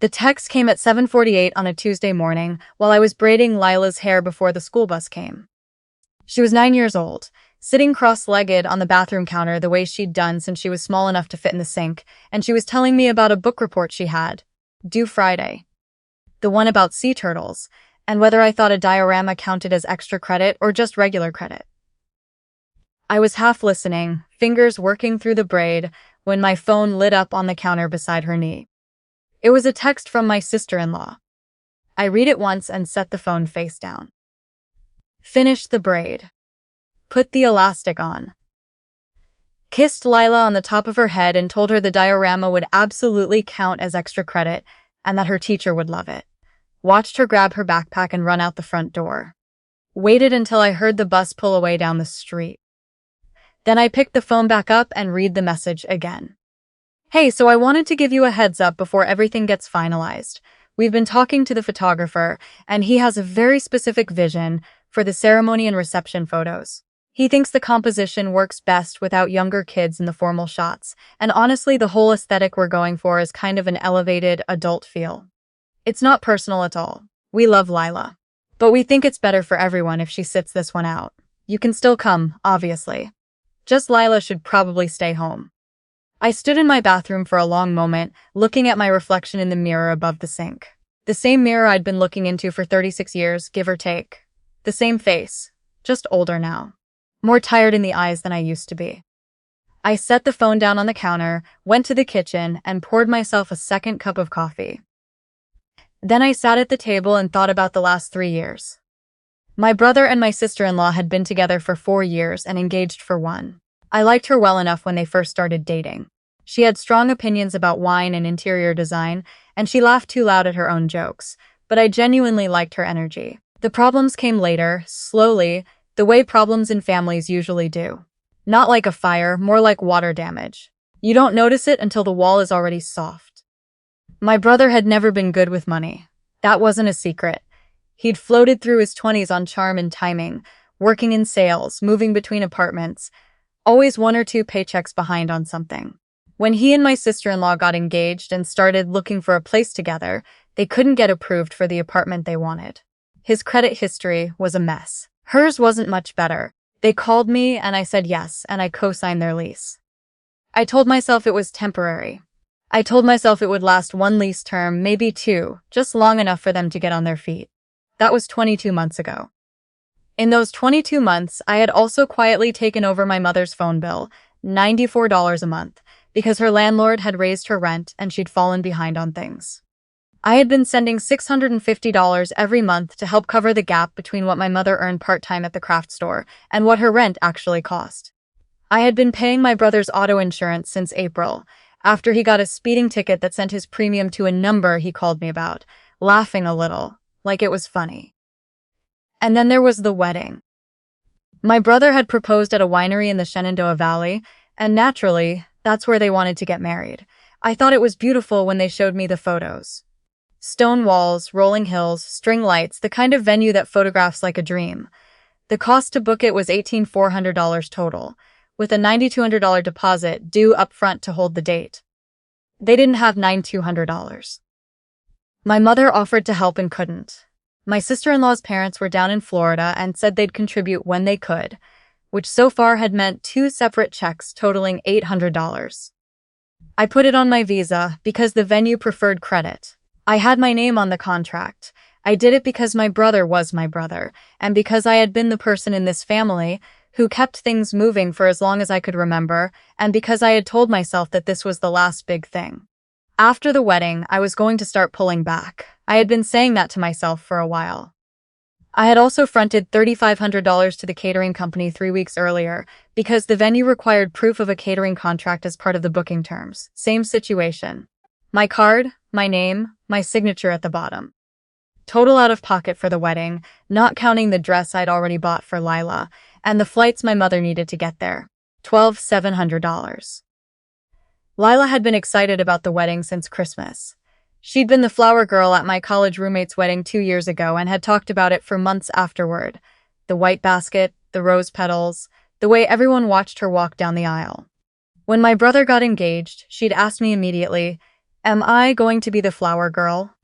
The text came at 7:48 on a Tuesday morning while I was braiding Lila's hair before the school bus came. She was 9 years old, sitting cross-legged on the bathroom counter the way she'd done since she was small enough to fit in the sink, and she was telling me about a book report she had, due Friday. The one about sea turtles, and whether I thought a diorama counted as extra credit or just regular credit. I was half listening, fingers working through the braid, when my phone lit up on the counter beside her knee. It was a text from my sister-in-law. I read it once and set the phone face down. Finish the braid. Put the elastic on. Kissed Lila on the top of her head and told her the diorama would absolutely count as extra credit and that her teacher would love it. Watched her grab her backpack and run out the front door. Waited until I heard the bus pull away down the street. Then I picked the phone back up and read the message again. Hey, so I wanted to give you a heads up before everything gets finalized. We've been talking to the photographer, and he has a very specific vision for the ceremony and reception photos. He thinks the composition works best without younger kids in the formal shots, and honestly, the whole aesthetic we're going for is kind of an elevated, adult feel. It's not personal at all. We love Lila. But we think it's better for everyone if she sits this one out. You can still come, obviously. Just Lila should probably stay home. I stood in my bathroom for a long moment, looking at my reflection in the mirror above the sink. The same mirror I'd been looking into for 36 years, give or take. The same face, just older now. More tired in the eyes than I used to be. I set the phone down on the counter, went to the kitchen, and poured myself a second cup of coffee. Then I sat at the table and thought about the last 3 years. My brother and my sister-in-law had been together for 4 years and engaged for 1. I liked her well enough when they first started dating. She had strong opinions about wine and interior design, and she laughed too loud at her own jokes, but I genuinely liked her energy. The problems came later, slowly, the way problems in families usually do. Not like a fire, more like water damage. You don't notice it until the wall is already soft. My brother had never been good with money. That wasn't a secret. He'd floated through his 20s on charm and timing, working in sales, moving between apartments, always 1 or 2 paychecks behind on something. When he and my sister-in-law got engaged and started looking for a place together, they couldn't get approved for the apartment they wanted. His credit history was a mess. Hers wasn't much better. They called me and I said yes, and I co-signed their lease. I told myself it was temporary. I told myself it would last 1 lease term, maybe 2, just long enough for them to get on their feet. That was 22 months ago. In those 22 months, I had also quietly taken over my mother's phone bill, $94 a month, because her landlord had raised her rent and she'd fallen behind on things. I had been sending $650 every month to help cover the gap between what my mother earned part-time at the craft store and what her rent actually cost. I had been paying my brother's auto insurance since April, after he got a speeding ticket that sent his premium to a number he called me about, laughing a little, like it was funny. And then there was the wedding. My brother had proposed at a winery in the Shenandoah Valley, and naturally, that's where they wanted to get married. I thought it was beautiful when they showed me the photos. Stone walls, rolling hills, string lights, the kind of venue that photographs like a dream. The cost to book it was $18,400 total, with a $9,200 deposit due up front to hold the date. They didn't have $9,200. My mother offered to help and couldn't. My sister-in-law's parents were down in Florida and said they'd contribute when they could, which so far had meant 2 separate checks totaling $800. I put it on my visa because the venue preferred credit. I had my name on the contract. I did it because my brother was my brother, and because I had been the person in this family who kept things moving for as long as I could remember, and because I had told myself that this was the last big thing. After the wedding, I was going to start pulling back. I had been saying that to myself for a while. I had also fronted $3,500 to the catering company 3 weeks earlier because the venue required proof of a catering contract as part of the booking terms. Same situation. My card, my name, my signature at the bottom. Total out of pocket for the wedding, not counting the dress I'd already bought for Lila, and the flights my mother needed to get there. $1,700. Lila had been excited about the wedding since Christmas. She'd been the flower girl at my college roommate's wedding 2 years ago and had talked about it for months afterward. The white basket, the rose petals, the way everyone watched her walk down the aisle. When my brother got engaged, she'd asked me immediately, Am I going to be the flower girl?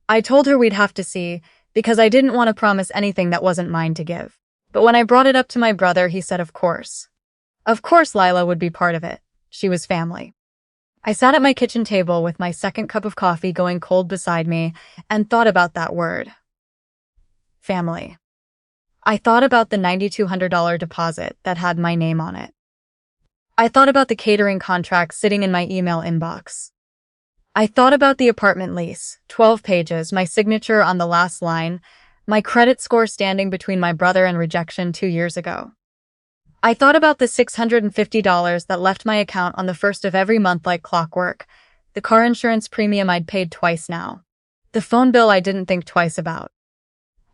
I told her we'd have to see, because I didn't want to promise anything that wasn't mine to give. But when I brought it up to my brother, he said of course. Of course Lila would be part of it. She was family. I sat at my kitchen table with my second cup of coffee going cold beside me and thought about that word. Family. I thought about the $9,200 deposit that had my name on it. I thought about the catering contract sitting in my email inbox. I thought about the apartment lease, 12 pages, my signature on the last line, my credit score standing between my brother and rejection 2 years ago. I thought about the $650 that left my account on the first of every month like clockwork, the car insurance premium I'd paid twice now, the phone bill I didn't think twice about.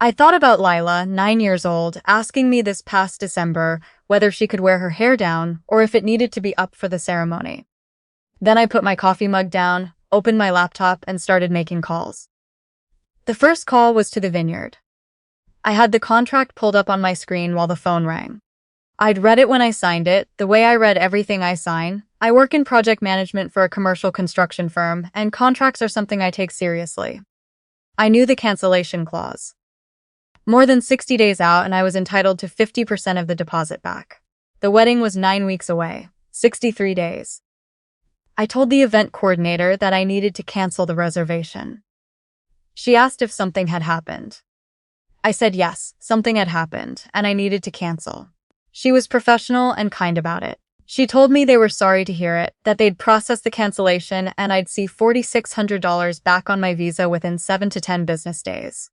I thought about Lila, 9 years old, asking me this past December whether she could wear her hair down or if it needed to be up for the ceremony. Then I put my coffee mug down, opened my laptop, and started making calls. The first call was to the vineyard. I had the contract pulled up on my screen while the phone rang. I'd read it when I signed it, the way I read everything I sign. I work in project management for a commercial construction firm, and contracts are something I take seriously. I knew the cancellation clause. More than 60 days out, and I was entitled to 50% of the deposit back. The wedding was 9 weeks away, 63 days. I told the event coordinator that I needed to cancel the reservation. She asked if something had happened. I said yes, something had happened, and I needed to cancel. She was professional and kind about it. She told me they were sorry to hear it, that they'd process the cancellation and I'd see $4,600 back on my visa within 7 to 10 business days.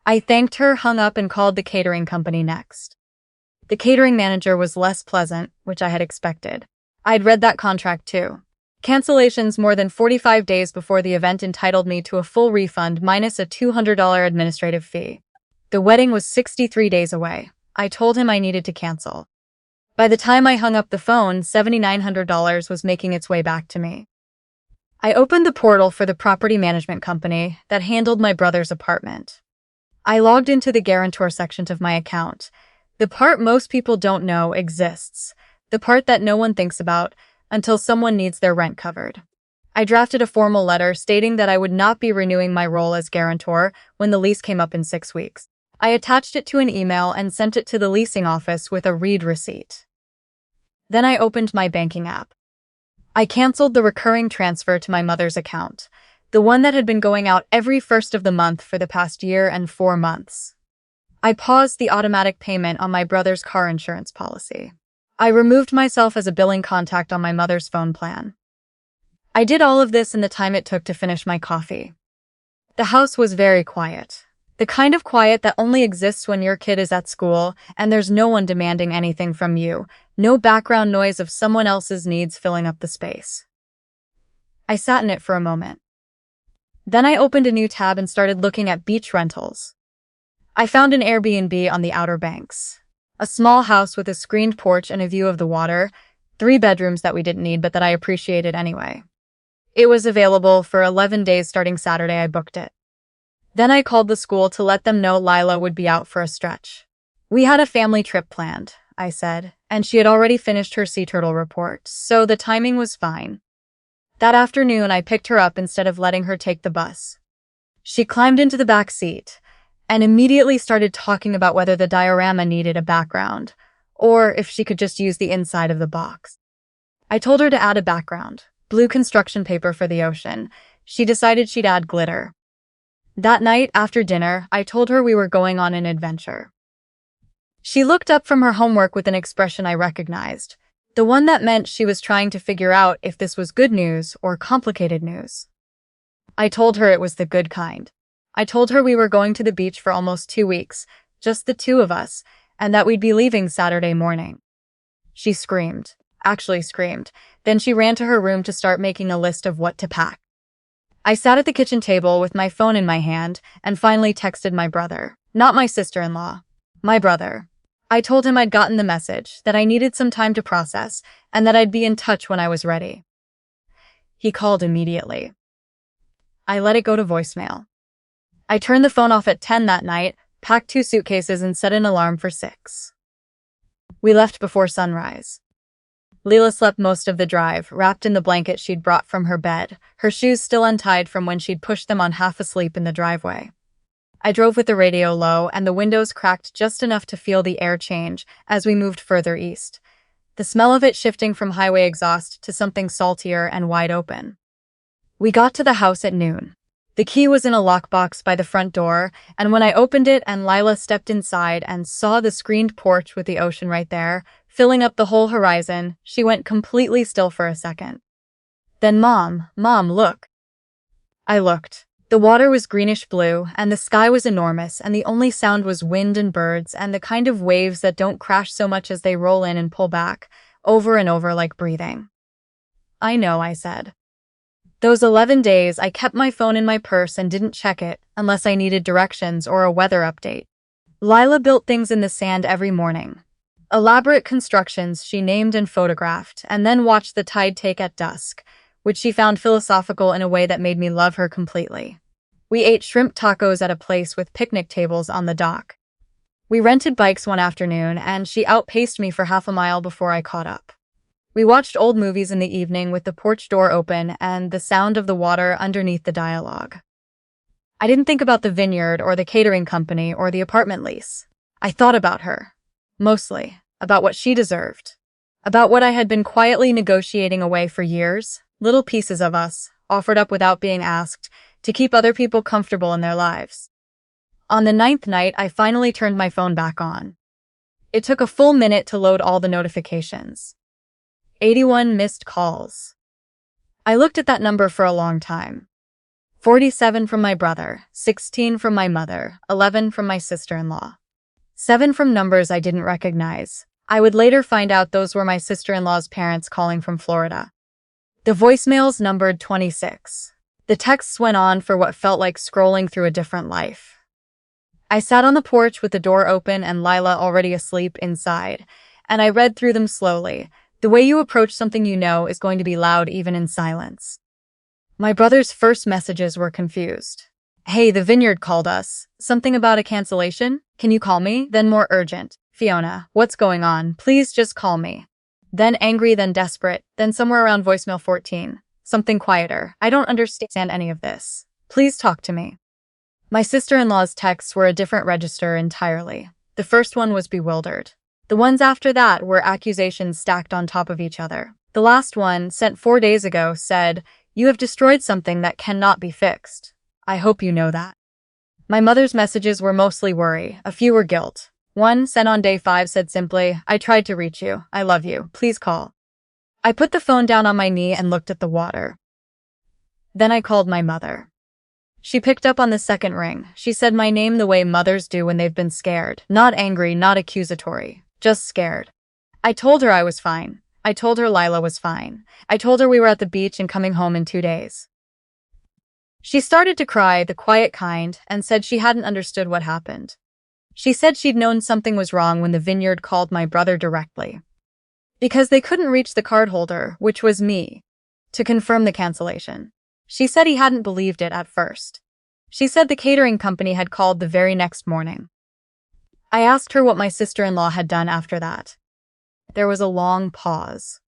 I thanked her, hung up, and called the catering company next. The catering manager was less pleasant, which I had expected. I'd read that contract too. Cancellations more than 45 days before the event entitled me to a full refund minus a $200 administrative fee. The wedding was 63 days away. I told him I needed to cancel. By the time I hung up the phone, $7,900 was making its way back to me. I opened the portal for the property management company that handled my brother's apartment. I logged into the guarantor section of my account, the part most people don't know exists, the part that no one thinks about until someone needs their rent covered. I drafted a formal letter stating that I would not be renewing my role as guarantor when the lease came up in 6 weeks. I attached it to an email and sent it to the leasing office with a read receipt. Then I opened my banking app. I canceled the recurring transfer to my mother's account, the one that had been going out every first of the month for the past year and 4 months. I paused the automatic payment on my brother's car insurance policy. I removed myself as a billing contact on my mother's phone plan. I did all of this in the time it took to finish my coffee. The house was very quiet. The kind of quiet that only exists when your kid is at school and there's no one demanding anything from you, no background noise of someone else's needs filling up the space. I sat in it for a moment. Then I opened a new tab and started looking at beach rentals. I found an Airbnb on the Outer Banks. A small house with a screened porch and a view of the water, 3 bedrooms that we didn't need but that I appreciated anyway. It was available for 11 days starting Saturday. I booked it. Then I called the school to let them know Lila would be out for a stretch. We had a family trip planned, I said, and she had already finished her sea turtle report, so the timing was fine. That afternoon I picked her up instead of letting her take the bus. She climbed into the back seat and immediately started talking about whether the diorama needed a background, or if she could just use the inside of the box. I told her to add a background, blue construction paper for the ocean. She decided she'd add glitter. That night, after dinner, I told her we were going on an adventure. She looked up from her homework with an expression I recognized, the one that meant she was trying to figure out if this was good news or complicated news. I told her it was the good kind. I told her we were going to the beach for almost 2 weeks, just the 2 of us, and that we'd be leaving Saturday morning. She screamed, actually screamed. Then she ran to her room to start making a list of what to pack. I sat at the kitchen table with my phone in my hand and finally texted my brother, not my sister-in-law, my brother. I told him I'd gotten the message, that I needed some time to process, and that I'd be in touch when I was ready. He called immediately. I let it go to voicemail. I turned the phone off at 10 that night, packed 2 suitcases and set an alarm for 6. We left before sunrise. Leela slept most of the drive, wrapped in the blanket she'd brought from her bed, her shoes still untied from when she'd pushed them on half asleep in the driveway. I drove with the radio low and the windows cracked just enough to feel the air change as we moved further east, the smell of it shifting from highway exhaust to something saltier and wide open. We got to the house at noon. The key was in a lockbox by the front door, and when I opened it and Lila stepped inside and saw the screened porch with the ocean right there, filling up the whole horizon, she went completely still for a second. Then, Mom, look. I looked. The water was greenish blue, and the sky was enormous, and the only sound was wind and birds and the kind of waves that don't crash so much as they roll in and pull back, over and over like breathing. I know, I said. Those 11 days, I kept my phone in my purse and didn't check it unless I needed directions or a weather update. Lila built things in the sand every morning. Elaborate constructions she named and photographed, and then watched the tide take at dusk, which she found philosophical in a way that made me love her completely. We ate shrimp tacos at a place with picnic tables on the dock. We rented bikes one afternoon, and she outpaced me for half a mile before I caught up. We watched old movies in the evening with the porch door open and the sound of the water underneath the dialogue. I didn't think about the vineyard or the catering company or the apartment lease. I thought about her. Mostly. About what she deserved. About what I had been quietly negotiating away for years, little pieces of us, offered up without being asked, to keep other people comfortable in their lives. On the 9th night, I finally turned my phone back on. It took a full minute to load all the notifications. 81 missed calls. I looked at that number for a long time. 47 from my brother, 16 from my mother, 11 from my sister-in-law. 7 from numbers I didn't recognize. I would later find out those were my sister-in-law's parents calling from Florida. The voicemails numbered 26. The texts went on for what felt like scrolling through a different life. I sat on the porch with the door open and Lila already asleep inside, and I read through them slowly. The way you approach something you know is going to be loud even in silence. My brother's first messages were confused. Hey, the vineyard called us. Something about a cancellation? Can you call me? Then more urgent. Fiona, what's going on? Please just call me. Then angry, then desperate, then somewhere around voicemail 14. Something quieter. I don't understand any of this. Please talk to me. My sister-in-law's texts were a different register entirely. The first one was bewildered. The ones after that were accusations stacked on top of each other. The last one, sent 4 days ago, said, "You have destroyed something that cannot be fixed. I hope you know that." My mother's messages were mostly worry, a few were guilt. One, sent on day 5, said simply, "I tried to reach you. I love you. Please call." I put the phone down on my knee and looked at the water. Then I called my mother. She picked up on the second ring. She said my name the way mothers do when they've been scared. Not angry, not accusatory. Just scared. I told her I was fine. I told her Lila was fine. I told her we were at the beach and coming home in 2 days. She started to cry, the quiet kind, and said she hadn't understood what happened. She said she'd known something was wrong when the vineyard called my brother directly. Because they couldn't reach the cardholder, which was me, to confirm the cancellation. She said he hadn't believed it at first. She said the catering company had called the very next morning. I asked her what my sister-in-law had done after that. There was a long pause.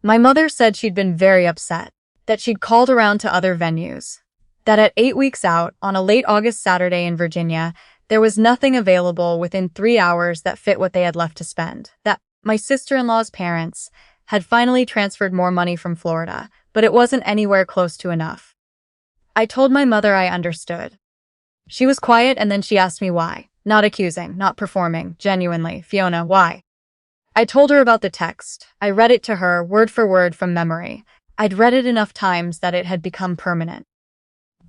My mother said she'd been very upset, that she'd called around to other venues, that at 8 weeks out, on a late August Saturday in Virginia, there was nothing available within 3 hours that fit what they had left to spend, that my sister-in-law's parents had finally transferred more money from Florida, but it wasn't anywhere close to enough. I told my mother I understood. She was quiet and then she asked me why. Not accusing, not performing, genuinely. "Fiona, why?" I told her about the text. I read it to her, word for word from memory. I'd read it enough times that it had become permanent.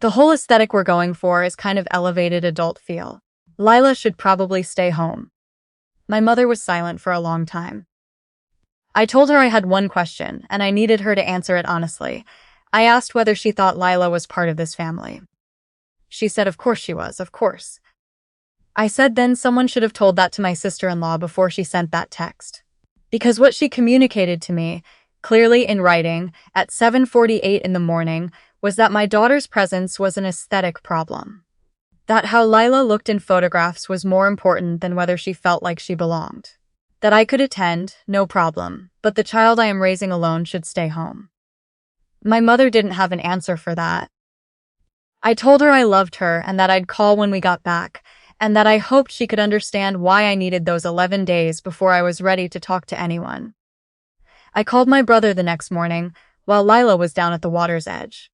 The whole aesthetic we're going for is kind of elevated adult feel. Lila should probably stay home. My mother was silent for a long time. I told her I had one question, and I needed her to answer it honestly. I asked whether she thought Lila was part of this family. She said of course she was, of course. I said then someone should have told that to my sister-in-law before she sent that text. Because what she communicated to me, clearly in writing, at 7:48 in the morning, was that my daughter's presence was an aesthetic problem. That how Lila looked in photographs was more important than whether she felt like she belonged. that I could attend, no problem, but the child I am raising alone should stay home. My mother didn't have an answer for that. I told her I loved her and that I'd call when we got back, and that I hoped she could understand why I needed those 11 days before I was ready to talk to anyone. I called my brother the next morning, while Lila was down at the water's edge.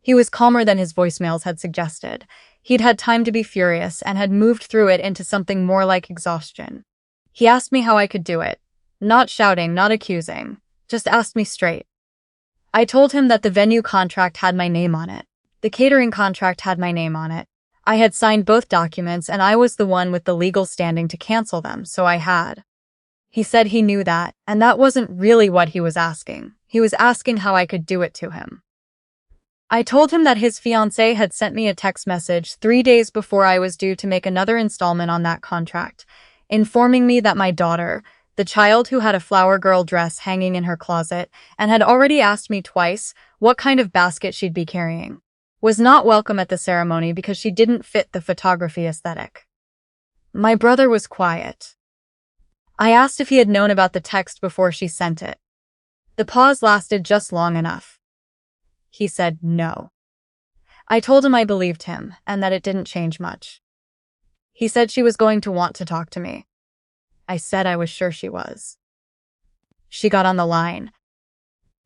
He was calmer than his voicemails had suggested. He'd had time to be furious and had moved through it into something more like exhaustion. He asked me how I could do it. Not shouting, not accusing. Just asked me straight. I told him that the venue contract had my name on it. The catering contract had my name on it. I had signed both documents and I was the one with the legal standing to cancel them, so I had. He said he knew that, and that wasn't really what he was asking. He was asking how I could do it to him. I told him that his fiancée had sent me a text message 3 days before I was due to make another installment on that contract, informing me that my daughter, the child who had a flower girl dress hanging in her closet and had already asked me twice what kind of basket she'd be carrying, was not welcome at the ceremony because she didn't fit the photography aesthetic. My brother was quiet. I asked if he had known about the text before she sent it. The pause lasted just long enough. He said no. I told him I believed him and that it didn't change much. He said she was going to want to talk to me. I said I was sure she was. She got on the line.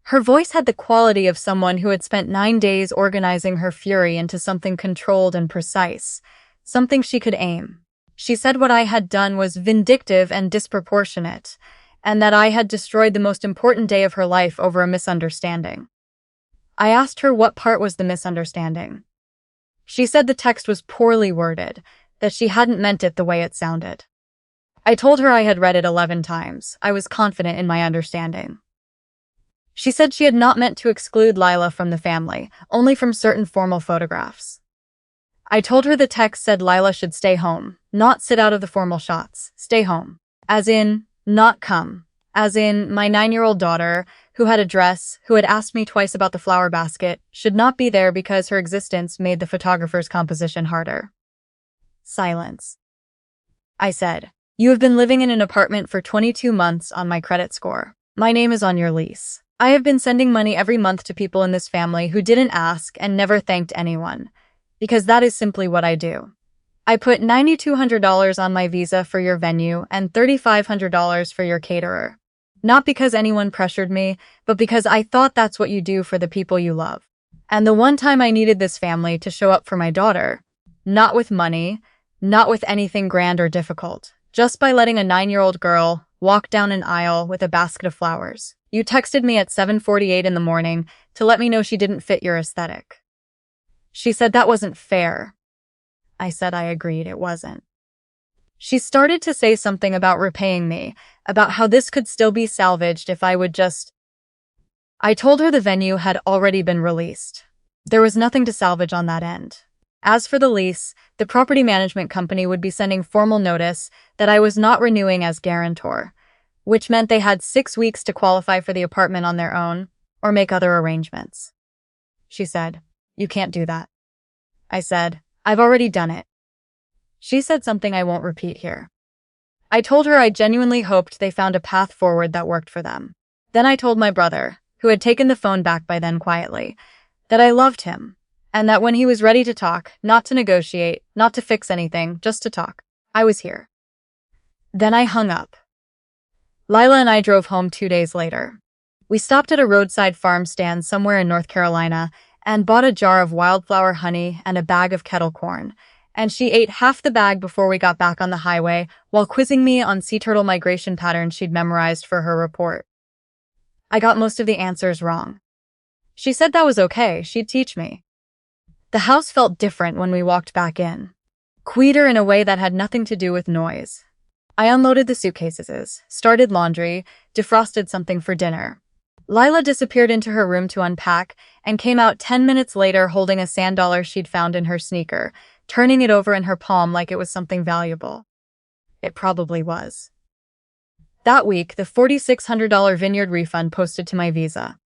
Her voice had the quality of someone who had spent 9 days organizing her fury into something controlled and precise, something she could aim. She said what I had done was vindictive and disproportionate, and that I had destroyed the most important day of her life over a misunderstanding. I asked her what part was the misunderstanding. She said the text was poorly worded, that she hadn't meant it the way it sounded. I told her I had read it 11 times. I was confident in my understanding. She said she had not meant to exclude Lila from the family, only from certain formal photographs. I told her the text said Lila should stay home, not sit out of the formal shots, stay home. As in, not come. As in, my 9-year-old daughter, who had a dress, who had asked me twice about the flower basket, should not be there because her existence made the photographer's composition harder. Silence. I said, "You have been living in an apartment for 22 months on my credit score. My name is on your lease. I have been sending money every month to people in this family who didn't ask and never thanked anyone, because that is simply what I do. I put $9,200 on my visa for your venue and $3,500 for your caterer. Not because anyone pressured me, but because I thought that's what you do for the people you love. And the one time I needed this family to show up for my daughter, not with money, not with anything grand or difficult, just by letting a 9-year-old girl walk down an aisle with a basket of flowers. You texted me at 7:48 in the morning to let me know she didn't fit your aesthetic." She said that wasn't fair. I said I agreed it wasn't. She started to say something about repaying me, about how this could still be salvaged if I would just... I told her the venue had already been released. There was nothing to salvage on that end. As for the lease, the property management company would be sending formal notice that I was not renewing as guarantor, which meant they had 6 weeks to qualify for the apartment on their own or make other arrangements. She said, "You can't do that." I said, "I've already done it." She said something I won't repeat here. I told her I genuinely hoped they found a path forward that worked for them. Then I told my brother, who had taken the phone back by then quietly, that I loved him, and that when he was ready to talk, not to negotiate, not to fix anything, just to talk, I was here. Then I hung up. Lila and I drove home 2 days later. We stopped at a roadside farm stand somewhere in North Carolina and bought a jar of wildflower honey and a bag of kettle corn, and she ate half the bag before we got back on the highway while quizzing me on sea turtle migration patterns she'd memorized for her report. I got most of the answers wrong. She said that was okay, she'd teach me. The house felt different when we walked back in. Quieter in a way that had nothing to do with noise. I unloaded the suitcases, started laundry, defrosted something for dinner. Lila disappeared into her room to unpack and came out 10 minutes later holding a sand dollar she'd found in her sneaker, turning it over in her palm like it was something valuable. It probably was. That week, the $4,600 Vineyard refund posted to my visa.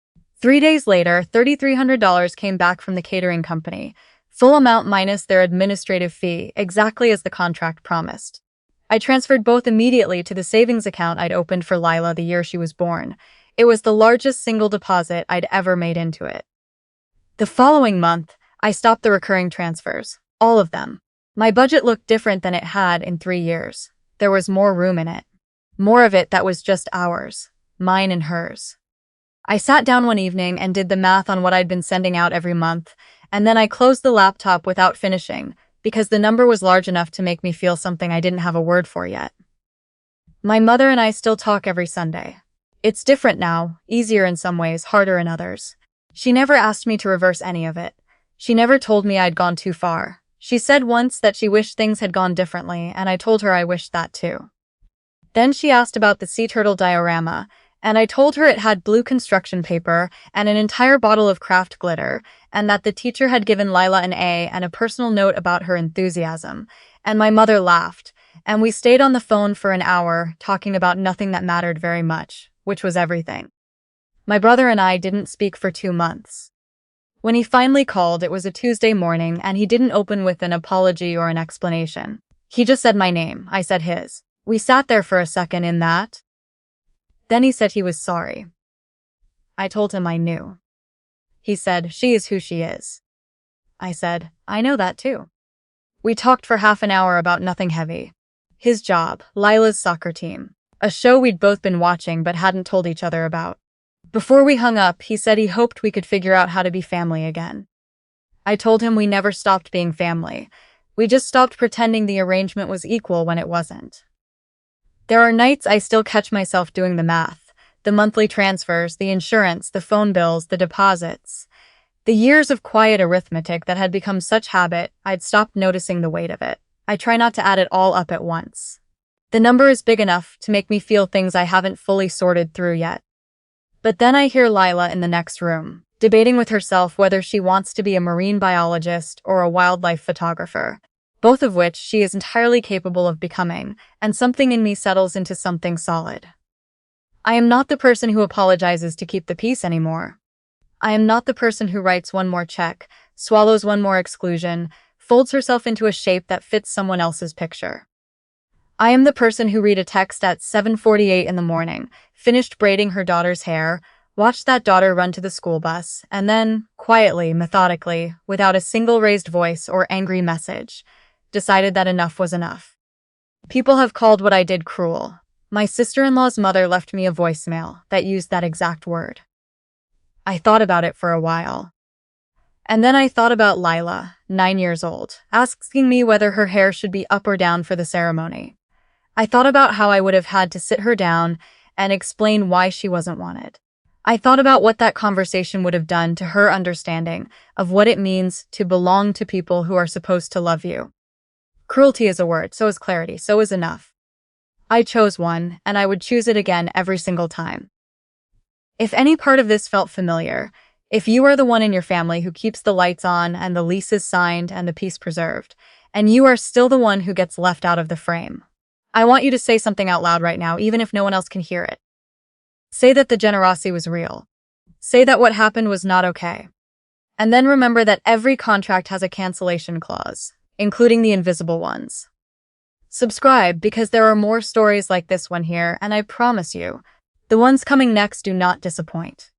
3 days later, $3,300 came back from the catering company, full amount minus their administrative fee, exactly as the contract promised. I transferred both immediately to the savings account I'd opened for Lila the year she was born. It was the largest single deposit I'd ever made into it. The following month, I stopped the recurring transfers. All of them. My budget looked different than it had in 3 years. There was more room in it. More of it that was just ours. Mine and hers. I sat down one evening and did the math on what I'd been sending out every month, and then I closed the laptop without finishing, because the number was large enough to make me feel something I didn't have a word for yet. My mother and I still talk every Sunday. It's different now, easier in some ways, harder in others. She never asked me to reverse any of it. She never told me I'd gone too far. She said once that she wished things had gone differently, and I told her I wished that too. Then she asked about the sea turtle diorama, and I told her it had blue construction paper and an entire bottle of craft glitter, and that the teacher had given Lila an A and a personal note about her enthusiasm. And my mother laughed, and we stayed on the phone for an hour, talking about nothing that mattered very much, which was everything. My brother and I didn't speak for 2 months. When he finally called, it was a Tuesday morning, and he didn't open with an apology or an explanation. He just said my name, I said his. We sat there for a second in that. Then he said he was sorry. I told him I knew. He said, she is who she is. I said, I know that too. We talked for half an hour about nothing heavy. His job, Lila's soccer team, a show we'd both been watching but hadn't told each other about. Before we hung up, he said he hoped we could figure out how to be family again. I told him we never stopped being family. We just stopped pretending the arrangement was equal when it wasn't. There are nights I still catch myself doing the math, the monthly transfers, the insurance, the phone bills, the deposits. The years of quiet arithmetic that had become such habit, I'd stopped noticing the weight of it. I try not to add it all up at once. The number is big enough to make me feel things I haven't fully sorted through yet. But then I hear Lila in the next room, debating with herself whether she wants to be a marine biologist or a wildlife photographer, both of which she is entirely capable of becoming, and something in me settles into something solid. I am not the person who apologizes to keep the peace anymore. I am not the person who writes one more check, swallows one more exclusion, folds herself into a shape that fits someone else's picture. I am the person who read a text at 7:48 in the morning, finished braiding her daughter's hair, watched that daughter run to the school bus, and then, quietly, methodically, without a single raised voice or angry message, decided that enough was enough. People have called what I did cruel. My sister-in-law's mother left me a voicemail that used that exact word. I thought about it for a while. And then I thought about Lila, 9 years old, asking me whether her hair should be up or down for the ceremony. I thought about how I would have had to sit her down and explain why she wasn't wanted. I thought about what that conversation would have done to her understanding of what it means to belong to people who are supposed to love you. Cruelty is a word, so is clarity, so is enough. I chose one, and I would choose it again every single time. If any part of this felt familiar, if you are the one in your family who keeps the lights on and the leases signed and the peace preserved, and you are still the one who gets left out of the frame, I want you to say something out loud right now, even if no one else can hear it. Say that the generosity was real. Say that what happened was not okay. And then remember that every contract has a cancellation clause, including the invisible ones. Subscribe, because there are more stories like this one here, and I promise you, the ones coming next do not disappoint.